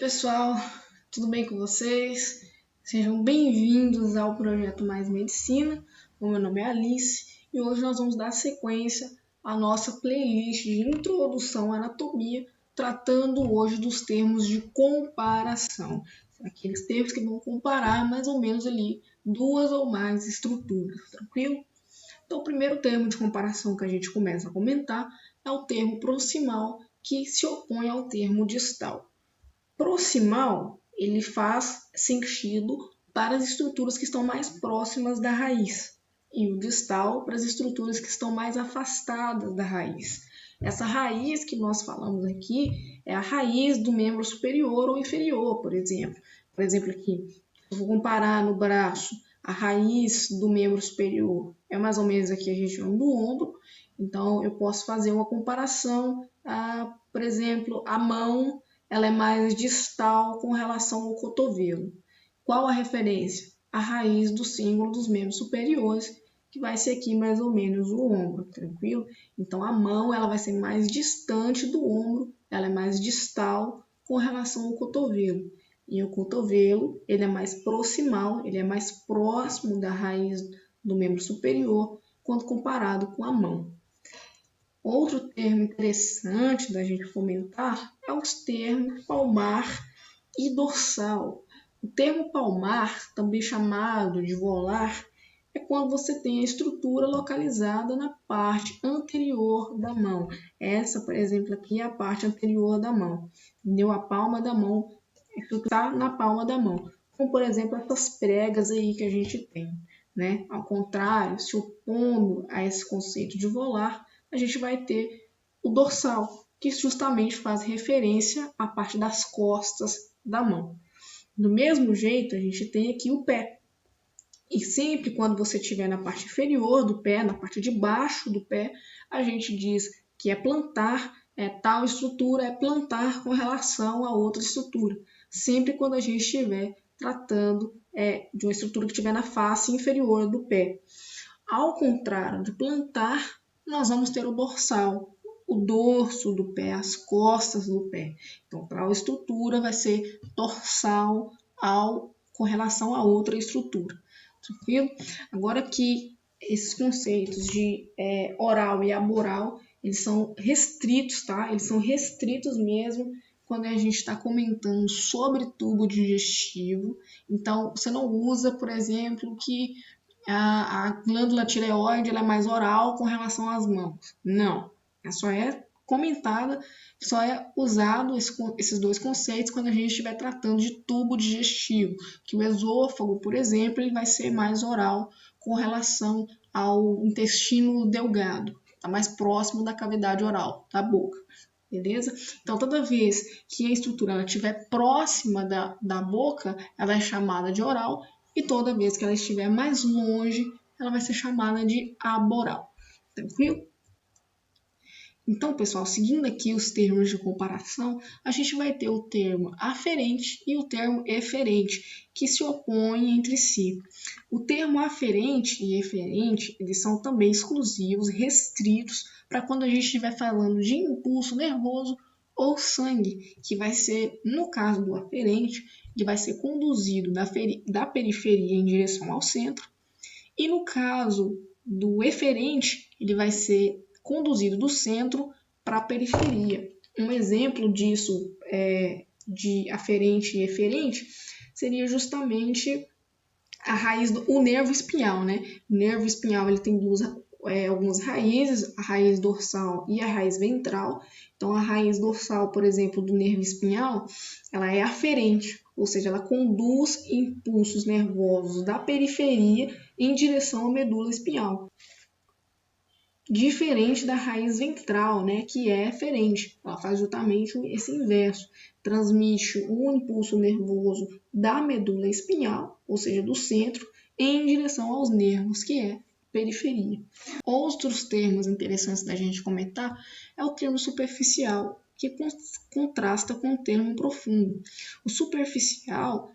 Pessoal, tudo bem com vocês? Sejam bem-vindos ao projeto Mais Medicina. O meu nome é Alice e hoje nós vamos dar sequência à nossa playlist de introdução à anatomia, tratando hoje dos termos de comparação. Aqueles termos que vão comparar mais ou menos ali duas ou mais estruturas, tranquilo? Então, o primeiro termo de comparação que a gente começa a comentar é o termo proximal, que se opõe ao termo distal. Proximal, ele faz sentido para as estruturas que estão mais próximas da raiz e o distal para as estruturas que estão mais afastadas da raiz. Essa raiz que nós falamos aqui é a raiz do membro superior ou inferior, por exemplo. Por exemplo, aqui, eu vou comparar no braço, a raiz do membro superior é mais ou menos aqui a região do ombro, então eu posso fazer uma comparação, por exemplo, a mão ela é mais distal com relação ao cotovelo. Qual a referência? A raiz do símbolo dos membros superiores, que vai ser aqui mais ou menos o ombro, tranquilo? Então, a mão ela vai ser mais distante do ombro, ela é mais distal com relação ao cotovelo. E o cotovelo, ele é mais proximal, ele é mais próximo da raiz do membro superior, quando comparado com a mão. Outro termo interessante da gente comentar é os termos palmar e dorsal. O termo palmar, também chamado de volar, é quando você tem a estrutura localizada na parte anterior da mão. Essa, por exemplo, aqui é a parte anterior da mão. Entendeu? A palma da mão está na palma da mão. Como, por exemplo, essas pregas aí que a gente tem, né? Ao contrário, se opondo a esse conceito de volar, a gente vai ter o dorsal, que justamente faz referência à parte das costas da mão. Do mesmo jeito, a gente tem aqui o pé. E sempre quando você estiver na parte inferior do pé, na parte de baixo do pé, a gente diz que é plantar, tal estrutura é plantar com relação a outra estrutura. Sempre quando a gente estiver tratando de uma estrutura que estiver na face inferior do pé. Ao contrário de plantar, nós vamos ter o dorsal, o dorso do pé, as costas do pé. Então, para a estrutura vai ser dorsal com relação a outra estrutura. Tranquilo? Agora que esses conceitos de oral e aboral, eles são restritos, tá? Eles são restritos mesmo quando a gente está comentando sobre tubo digestivo. Então, você não usa, por exemplo, que a glândula tireoide ela é mais oral com relação às mãos. Não, ela só é comentada, só é usado esses dois conceitos quando a gente estiver tratando de tubo digestivo, que o esôfago, por exemplo, ele vai ser mais oral com relação ao intestino delgado, está mais próximo da cavidade oral, da boca. Beleza? Então, toda vez que a estrutura estiver próxima da boca, ela é chamada de oral, e toda vez que ela estiver mais longe, ela vai ser chamada de aboral. Tranquilo? Então, pessoal, seguindo aqui os termos de comparação, a gente vai ter o termo aferente e o termo eferente, que se opõem entre si. O termo aferente e eferente, eles são também exclusivos, restritos, para quando a gente estiver falando de impulso nervoso ou sangue, que vai ser, no caso do aferente, ele vai ser conduzido da periferia em direção ao centro, e no caso do eferente, ele vai ser conduzido do centro para a periferia. Um exemplo disso, de aferente e eferente, seria justamente a raiz o nervo espinhal, né? O nervo espinhal ele tem algumas raízes, a raiz dorsal e a raiz ventral. Então, a raiz dorsal, por exemplo, do nervo espinhal, ela é aferente, ou seja, ela conduz impulsos nervosos da periferia em direção à medula espinhal. Diferente da raiz ventral, né, que é eferente. Ela faz justamente esse inverso. Transmite o impulso nervoso da medula espinhal, ou seja, do centro, em direção aos nervos, que é periferia. Outros termos interessantes da gente comentar é o termo superficial, que contrasta com o termo profundo. O superficial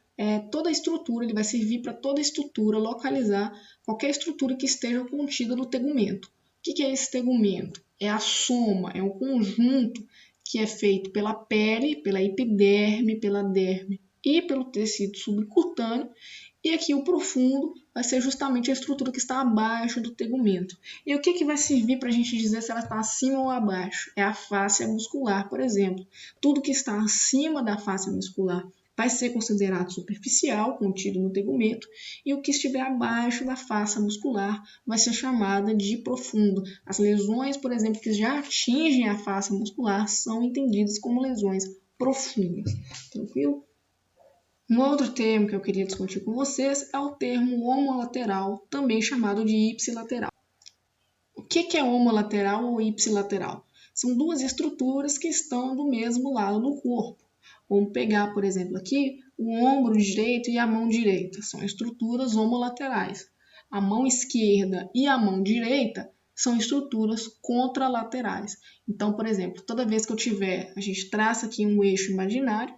toda a estrutura, ele vai servir para toda a estrutura localizar qualquer estrutura que esteja contida no tegumento. O que é esse tegumento? É a soma, é o conjunto que é feito pela pele, pela epiderme, pela derme e pelo tecido subcutâneo. E aqui o profundo vai ser justamente a estrutura que está abaixo do tegumento. E o que vai servir para a gente dizer se ela está acima ou abaixo? É a fáscia muscular, por exemplo. Tudo que está acima da fáscia muscular vai ser considerado superficial, contido no tegumento, e o que estiver abaixo da fáscia muscular vai ser chamada de profundo. As lesões, por exemplo, que já atingem a fáscia muscular são entendidas como lesões profundas. Tranquilo? Um outro termo que eu queria discutir com vocês é o termo homolateral, também chamado de ipsilateral. O que é homolateral ou ipsilateral? São duas estruturas que estão do mesmo lado do corpo. Vamos pegar, por exemplo, aqui o ombro direito e a mão direita. São estruturas homolaterais. A mão esquerda e a mão direita são estruturas contralaterais. Então, por exemplo, toda vez que a gente traça aqui um eixo imaginário,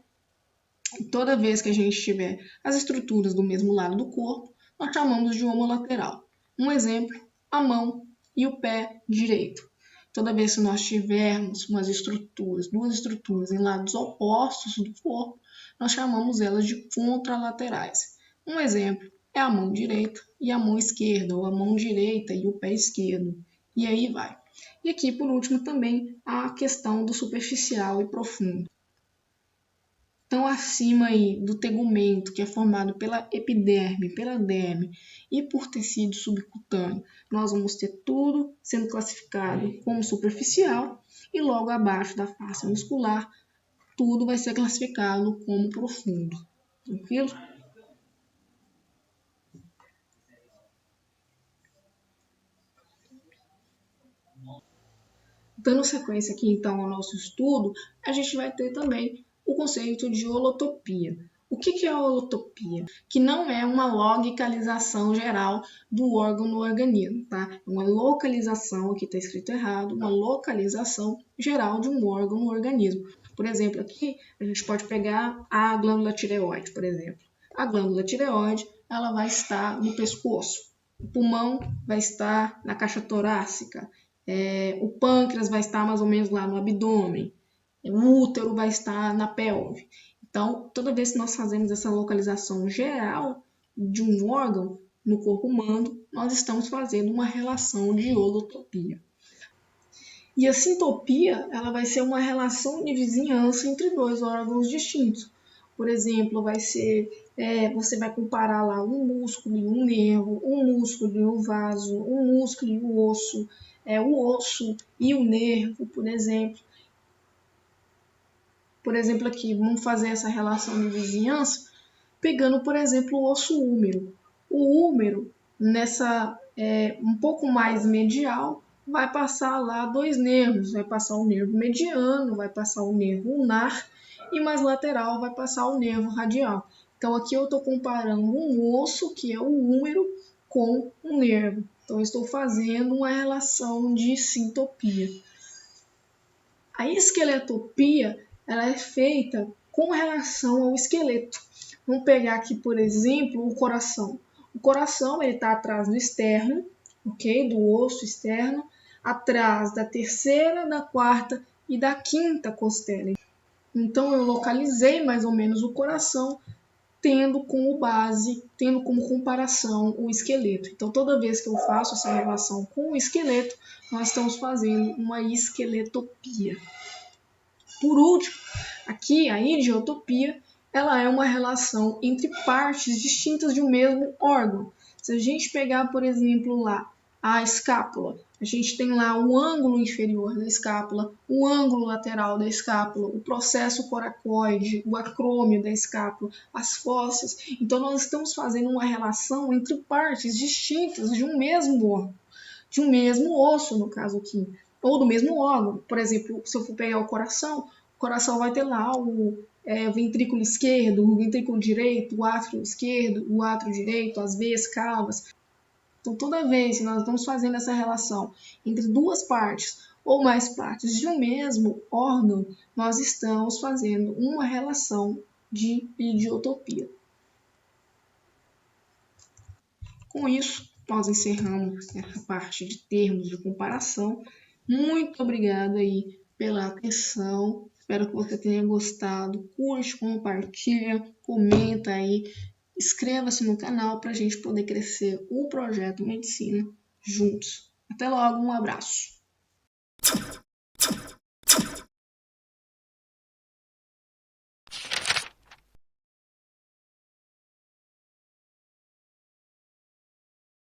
toda vez que a gente tiver as estruturas do mesmo lado do corpo, nós chamamos de homolateral. Um exemplo, a mão e o pé direito. Toda vez que nós tivermos duas estruturas em lados opostos do corpo, nós chamamos elas de contralaterais. Um exemplo é a mão direita e a mão esquerda, ou a mão direita e o pé esquerdo. E aí vai. E aqui, por último, também a questão do superficial e profundo. Então, acima aí do tegumento, que é formado pela epiderme, pela derme e por tecido subcutâneo, nós vamos ter tudo sendo classificado como superficial e logo abaixo da face muscular, tudo vai ser classificado como profundo. Tranquilo? Dando sequência aqui, então, ao nosso estudo, a gente vai ter também o conceito de holotopia. O que é a holotopia? Que não é uma localização geral do órgão no organismo, tá? É uma localização, aqui está escrito errado, uma localização geral de um órgão no organismo. Por exemplo, aqui a gente pode pegar a glândula tireoide, por exemplo. A glândula tireoide, ela vai estar no pescoço. O pulmão vai estar na caixa torácica. O pâncreas vai estar mais ou menos lá no abdômen. O útero vai estar na pelve. Então, toda vez que nós fazemos essa localização geral de um órgão no corpo humano, nós estamos fazendo uma relação de holotopia. E a sintopia, ela vai ser uma relação de vizinhança entre dois órgãos distintos. Por exemplo, você vai comparar lá um músculo e um nervo, um músculo e o vaso, um músculo e o osso e o nervo, por exemplo. Por exemplo, aqui, vamos fazer essa relação de vizinhança, pegando, por exemplo, o osso húmero. O húmero, um pouco mais medial, vai passar lá dois nervos. Vai passar o nervo mediano, vai passar o nervo ulnar e mais lateral vai passar o nervo radial. Então, aqui eu estou comparando um osso, que é o húmero, com um nervo. Então, eu estou fazendo uma relação de sintopia. A esqueletopia ela é feita com relação ao esqueleto. Vamos pegar aqui, por exemplo, o coração. O coração está atrás do externo, ok? Do osso externo, atrás da terceira, da quarta e da quinta costela. Então, eu localizei mais ou menos o coração, tendo como comparação o esqueleto. Então, toda vez que eu faço essa relação com o esqueleto, nós estamos fazendo uma esqueletopia. Por último, aqui a idiotopia, ela é uma relação entre partes distintas de um mesmo órgão. Se a gente pegar, por exemplo, lá a escápula, a gente tem lá o ângulo inferior da escápula, o ângulo lateral da escápula, o processo coracoide, o acrômio da escápula, as fossas. Então, nós estamos fazendo uma relação entre partes distintas de um mesmo órgão, de um mesmo osso, no caso aqui, ou do mesmo órgão. Por exemplo, se eu for pegar o coração vai ter lá o ventrículo esquerdo, o ventrículo direito, o átrio esquerdo, o átrio direito, as veias cavas. Então, toda vez que nós estamos fazendo essa relação entre duas partes ou mais partes de um mesmo órgão, nós estamos fazendo uma relação de idiotopia. Com isso, nós encerramos essa parte de termos de comparação. Muito obrigada aí pela atenção. Espero que você tenha gostado. Curte, compartilha, comenta aí. Inscreva-se no canal para a gente poder crescer o projeto Medicina juntos. Até logo, um abraço.